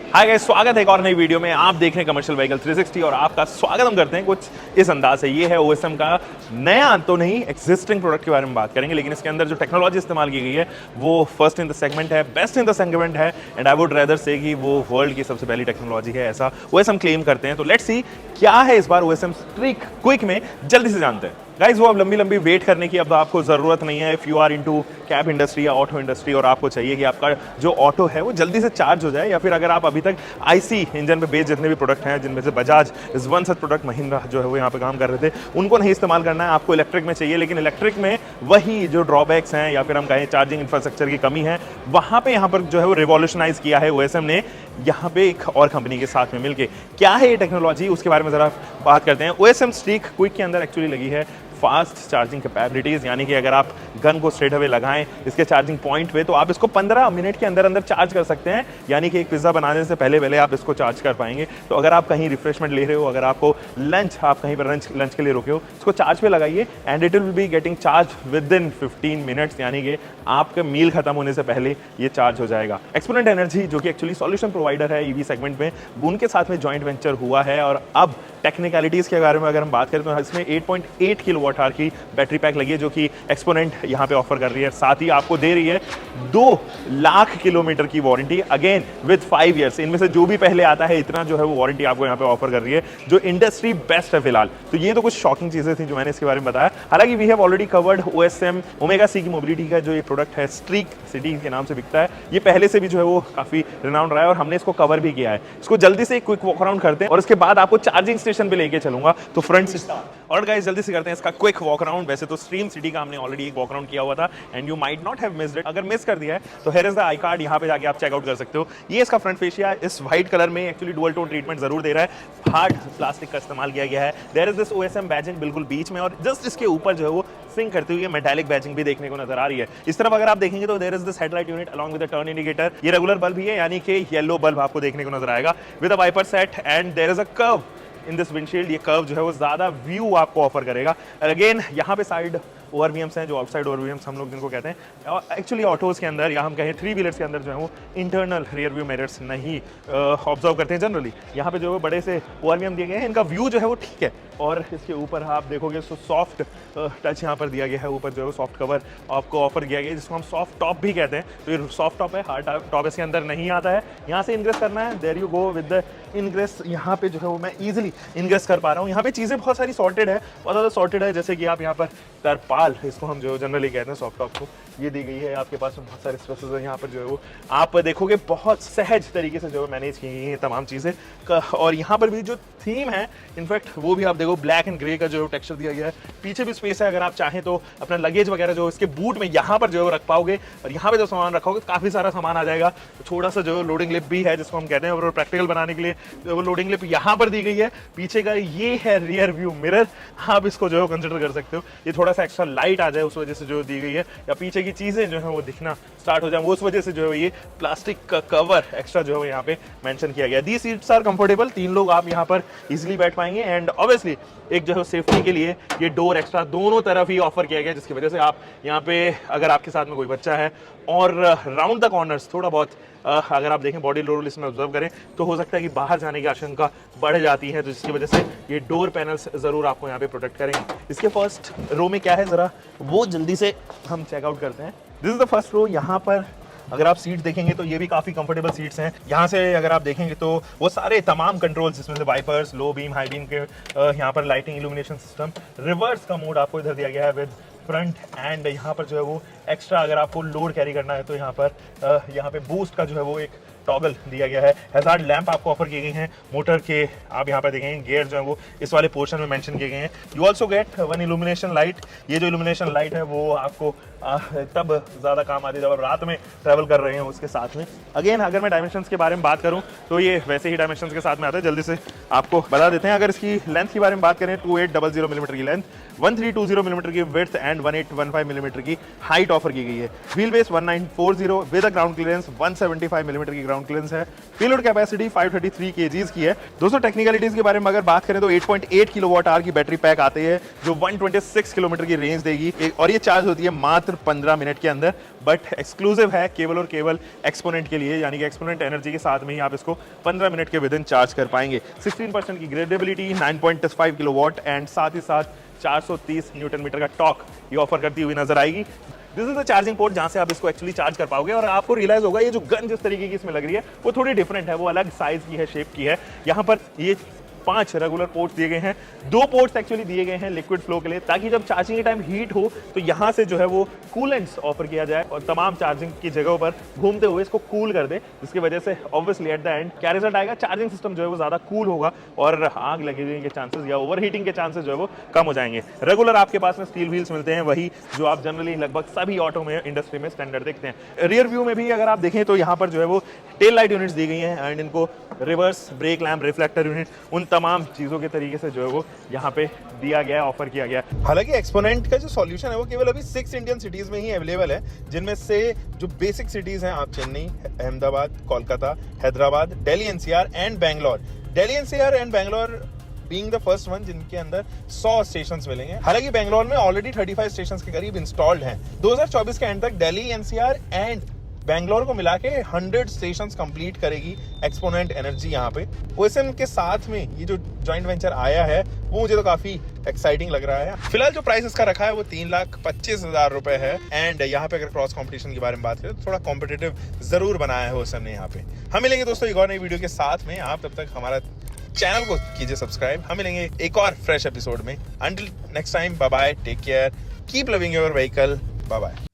Hi guys, स्वागत है एक और नई वीडियो में। आप देख रहे हैं कमर्शियल व्हीकल 360 और आपका स्वागत हम करते हैं कुछ इस अंदाज से। ये है OSM का नया तो नहीं, एग्जिस्टिंग प्रोडक्ट के बारे में बात करेंगे, लेकिन इसके अंदर जो टेक्नोलॉजी इस्तेमाल की गई है वो फर्स्ट इन द सेगमेंट है, बेस्ट इन द सेगमेंट है, एंड आई वुड रेदर से कि वो वर्ल्ड की सबसे पहली टेक्नोलॉजी है, ऐसा OSM क्लेम करते हैं। तो लेट्स सी क्या है इस बार OSM स्ट्रीक क्विक में, जल्दी से जानते हैं। गाइज वो अब लंबी वेट करने की अब आपको ज़रूरत नहीं है। If you are into cab industry या ऑटो इंडस्ट्री और आपको चाहिए कि आपका जो ऑटो है वो जल्दी से चार्ज हो जाए, या फिर अगर आप अभी तक IC इंजन पे बेस्ड जितने भी प्रोडक्ट हैं, जिनमें से Bajaj is one such product, Mahindra जो है वो यहाँ पे काम कर रहे थे, उनको नहीं इस्तेमाल करना है, आपको इलेक्ट्रिक में चाहिए। लेकिन इलेक्ट्रिक में वही जो ड्रॉबैक्स हैं या फिर हम कहें चार्जिंग इंफ्रास्ट्रक्चर की कमी है, वहाँ पे यहाँ पर जो है वो रिवॉल्यूशनाइज किया है OSM ने यहाँ पे एक और कंपनी के साथ में मिलके। क्या है ये टेक्नोलॉजी, उसके बारे में ज़रा बात करते हैं। OSM स्ट्रीक क्विक के अंदर एक्चुअली लगी है फास्ट चार्जिंग कैपेबिलिटीज़, यानी कि अगर आप गन को स्ट्रेट अवे लगाएं इसके चार्जिंग पॉइंट पे तो आप इसको 15 मिनट के अंदर अंदर चार्ज कर सकते हैं, यानी कि एक पिज़्ज़ा बनाने से पहले आप इसको चार्ज कर पाएंगे। तो अगर आप कहीं रिफ्रेशमेंट ले रहे हो, अगर आपको आप कहीं पर लंच के लिए रुके हो, इसको चार्ज पे लगाइए and it will be getting charge with in 15 minutes, यानी कि आपका मील खत्म होने से पहले ये चार्ज हो जाएगा। एक्सपोनेंट एनर्जी जो कि एक्चुअली सॉल्यूशन प्रोवाइडर है EV सेगमेंट में, उनके साथ में जॉइंट वेंचर हुआ है। और अब टेक्निकलिटीज़ के बारे में अगर हम बात करें तो इसमें 8.8 किलोवाट आवर की बैटरी पैक लगी है, जो कि एक्सपोनेंट यहाँ पे ऑफर कर रही है। साथ ही आपको दे रही है 2 लाख किलोमीटर की वारंटी, अगेन विद 5 ईयर्स। इनमें से जो भी पहले आता है इतना जो है वो वारंटी आपको यहाँ पे ऑफर कर रही है, जो इंडस्ट्री बेस्ट है फिलहाल। तो ये तो कुछ शॉकिंग चीजें थी जो मैंने इसके बारे में बताया। हालांकि we have already covered OSM Omega C की मोबिलिटी का जो ये प्रोडक्ट है, स्ट्रीक सिटी के नाम से बिकता है, ये पहले से भी जो है वो काफी रिनाउंड रहा है और हमने इसको कवर भी किया है। इसको जल्दी से क्विक वॉक अराउंड करते हैं और उसके बाद आपको चार्जिंग स्टेशन पे लेके चलूंगा। तो फ्रंट से और गाइस जल्दी से करते हैं इसका क्विक वॉक अराउंड। वैसे तो स्ट्रीम सिटी का हमने ऑलरेडी एक वॉक अराउंड किया हुआ था and you might not have missed it. अगर मिस कर दिया है तो here is the I card, यहाँ पे जाके आप चेकआउट कर सकते हो। ये इसका फ्रंट फेशिया इस व्हाइट कलर में एक्चुअली डुअल टोन ट्रीटमेंट जरूर दे रहा है, हार्ड प्लास्टिक का इस्तेमाल किया गया है। There is this OSM badging बिल्कुल बीच में, और जस्ट इसके ऊपर जो है वो सिंक करती हुई मेटालिक बैजिंग भी देखने को नजर आ रही है। इस तरफ अगर आप देखेंगे तो there is this headlight unit along with the turn indicator. ये रेगुलर बल्ब ही है, यानी कि येलो बल्ब आपको देखने को नजर आएगा with a wiper set, and there is a curve in this windshield. ये कर्व जो है वो ज्यादा व्यू आपको ऑफर करेगा। अगेन यहाँ पे साइड ओवरव्हीम्स हैं, जो आउटसाइड ओवरव्हीम्स हम लोग जिनको कहते हैं। एक्चुअली ऑटोज़ के अंदर या हम कहें 3 व्हीलर्स के अंदर जो है वो इंटरनल रियर व्यू मिरर्स नहीं ऑब्जर्व करते हैं जनरली। यहाँ पे जो है बड़े से ओवरव्हीम दिए गए हैं, इनका व्यू जो है वो ठीक है। और इसके ऊपर आप देखोगे तो सॉफ्ट टच यहाँ पर दिया गया है, ऊपर जो है वो सॉफ्ट कवर आपको ऑफर किया गया है, जिसको हम सॉफ्ट टॉप भी कहते हैं। तो ये सॉफ्ट टॉप है, हार्ड टॉप इसके अंदर नहीं आता है। यहाँ से इनग्रेस करना है, there you go with the ingress. यहाँ पे जो है वो मैं ईजिली इनग्रेस कर पा रहा हूँ। यहाँ पे चीज़ें बहुत सारी सॉर्टेड है, बहुत ज़्यादा सॉर्टेड है। जैसे कि आप यहाँ पर तरपाल, इसको हम जो जनरली कहते हैं सॉफ्ट टॉप को, ये दी गई है। आपके पास बहुत सारे स्पेसेस हैं यहाँ पर जो है वो आप देखोगे बहुत सहज तरीके से जो है मैनेज की गई है तमाम चीज़ें। और यहाँ पर भी जो थीम है इनफैक्ट वो भी आप देखो ब्लैक एंड ग्रे का जो टेक्सचर दिया गया है। पीछे भी स्पेस है, अगर आप चाहें तो अपना लगेज वगैरह जो इसके बूट में यहाँ पर जो है रख पाओगे, और यहाँ पे जो सामान रखोगे काफ़ी सारा सामान आ जाएगा। छोटा सा जो लोडिंग लिप भी है जिसको हम कहते हैं, और प्रैक्टिकल बनाने के लिए वो लोडिंग लिप यहाँ पर दी गई है। पीछे का ये है रियर व्यू मिरर, आप इसको जो है कंसिडर कर सकते हो। ये थोड़ा सा एक्स्ट्रा लाइट आ जाए उस वजह से जो दी गई है, या पीछे की चीज़ें जो है वो दिखना स्टार्ट हो जाए, वो उस वजह से जो है ये प्लास्टिक का कवर एक्स्ट्रा जो है यहाँ पे मेंशन किया गया। दी सीट्स आर कंफर्टेबल, 3 लोग आप यहाँ पर इजीली बैठ पाएंगे। एंड ऑब्वियसली एक जो है सेफ्टी के लिए ये डोर एक्स्ट्रा दोनों तरफ ही ऑफर किया गया, जिसकी वजह से आप यहाँ पे अगर आपके साथ में कोई बच्चा है और राउंड द कॉर्नर्स थोड़ा बहुत अगर आप देखें बॉडी रोल इसमें ऑब्जर्व करें तो हो सकता है कि बाहर जाने की आशंका बढ़ जाती है, तो जिसकी वजह से ये डोर पैनल्स जरूर आपको यहाँ पे प्रोटेक्ट करेंगे। इसके फर्स्ट रो में क्या है जरा वो जल्दी से हम चेकआउट करते हैं। This is the first row. यहाँ पर अगर आप सीट देखेंगे तो ये भी काफ़ी कंफर्टेबल सीट्स हैं। यहाँ से अगर आप देखेंगे तो वो सारे तमाम कंट्रोल्स, जिसमें से wipers, low beam, high beam के, यहाँ पर लाइटिंग, इल्यूमिनेशन सिस्टम, रिवर्स का मोड आपको इधर दिया गया है विद फ्रंट। एंड यहाँ पर जो है वो एक्स्ट्रा अगर आपको लोड कैरी करना है तो यहाँ पे बूस्ट का जो है वो एक टॉगल दिया गया है। हैजार्ड लैंप आपको ऑफर किए गए हैं मोटर के, आप यहाँ पर देखेंगे गियर जो है वो इस वाले पोर्शन में मेंशन किए गए हैं। You also get 1 illumination light. ये जो इल्यूमिनेशन लाइट है वो आपको तब ज़्यादा काम आती है जब आप रात में ट्रैवल कर रहे हैं उसके साथ में। अगेन अगर मैं डायमेंशंस के बारे में बात करूँ तो ये वैसे ही डायमेंशंस के साथ में आता है, जल्दी से आपको बता देते हैं। अगर इसकी लेंथ के बारे में बात करें, 2800 मिलीमीटर की लेंथ, 1320 मिलीमीटर की विड्थ एंड 1815 मिलीमीटर की हाइट ऑफर की गई है। Wheel base 1940 with a ground clearance 175 millimetre की ग्राउंड क्लियरेंस है। पेलोड कैपेसिटी 533 kgs की है। दोस्तों टेक्निकलिटीज के बारे में अगर बात करें तो 8.8 किलोवाट आवर की बैटरी पैक आती है जो 126 किलोमीटर की रेंज देगी, और ये चार्ज होती है मात्र मात्र 15 मिनट के अंदर, बट एक्सक्लूसिव है केवल और केवल एक्सपोनेंट के लिए, यानी कि एक्सपोनेंट एनर्जी के साथ में ही आप इसको 15 मिनट के विदिन चार्ज कर पाएंगे। 16% की ग्रेडेबिलिटी, 9.5 किलोवाट एंड साथ ही साथ 430 न्यूटन मीटर का टॉर्क ये ऑफर करती हुई नजर आएगी। This is the charging port जहां से आप इसको एक्चुअली चार्ज कर पाओगे और आपको रियलाइज होगा ये जो गन जिस तरीके की इसमें लग रही है वो थोड़ी डिफरेंट है, वो अलग साइज की है, शेप की है। यहाँ पर ये 5 रेगुलर पोर्ट्स दिए गए हैं, 2 पोर्ट्स एक्चुअली दिए गए हैं लिक्विड फ्लो के लिए, ताकि जब चार्जिंग के टाइम हीट हो तो यहाँ से जो है वो कूलेंट्स ऑफर किया जाए और तमाम चार्जिंग की जगहों पर घूमते हुए इसको कूल कर दे, जिसकी वजह से ऑब्वियसली एट द एंड क्या रिजल्ट आएगा, चार्जिंग सिस्टम जो है वो ज्यादा कूल होगा और आग लगने के चांसेस या ओवर हीटिंग के चांसेस जो है वो कम हो जाएंगे। रेगुलर आपके पास में स्टील व्हील्स मिलते हैं, वही जो आप जनरली लगभग सभी ऑटो में इंडस्ट्री में स्टैंडर्ड देखते हैं। रियर व्यू में भी अगर आप देखें तो यहाँ पर जो है वो टेल लाइट यूनिट्स दी गई हैं एंड इनको reverse brake lamp, reflector unit, उन तमाम चीज़ों के तरीके से जो है वो यहाँ पे दिया गया, ऑफर किया गया। हालांकि एक्सपोनेंट का जो सॉल्यूशन है वो केवल अभी 6 इंडियन सिटीज में ही अवेलेबल है, जिनमें से जो बेसिक सिटीज हैं आप Chennai, Ahmedabad, Kolkata, Hyderabad, Delhi NCR and Bangalore. Delhi NCR and Bangalore being the first one जिनके अंदर 100 स्टेशंस मिलेंगे। हालांकि बैंगलोर में ऑलरेडी 35 स्टेशंस के करीब इंस्टॉल्ड हैं। 2024 के एंड तक दिल्ली एनसीआर एंड बैंगलोर को मिला के 100 स्टेशंस कंप्लीट करेगी एक्सपोनेंट एनर्जी यहाँ पे। ओएसएम के साथ में ये जो जॉइंट वेंचर आया है वो मुझे तो काफी एक्साइटिंग लग रहा है। फिलहाल जो प्राइस इसका रखा है वो 3,25,000 रुपए है एंड यहाँ पे अगर क्रॉस कंपटीशन की बारे में बात करें तो थोड़ा कॉम्पिटिटिव जरूर बनाया है ओएसएम ने यहाँ पे। हम मिलेंगे दोस्तों एक और नई वीडियो के साथ में, आप तब तक हमारा चैनल को कीजिए सब्सक्राइब। हम मिलेंगे एक और फ्रेश एपिसोड में। Until next time, bye bye, take care, keep loving your vehicle, bye bye.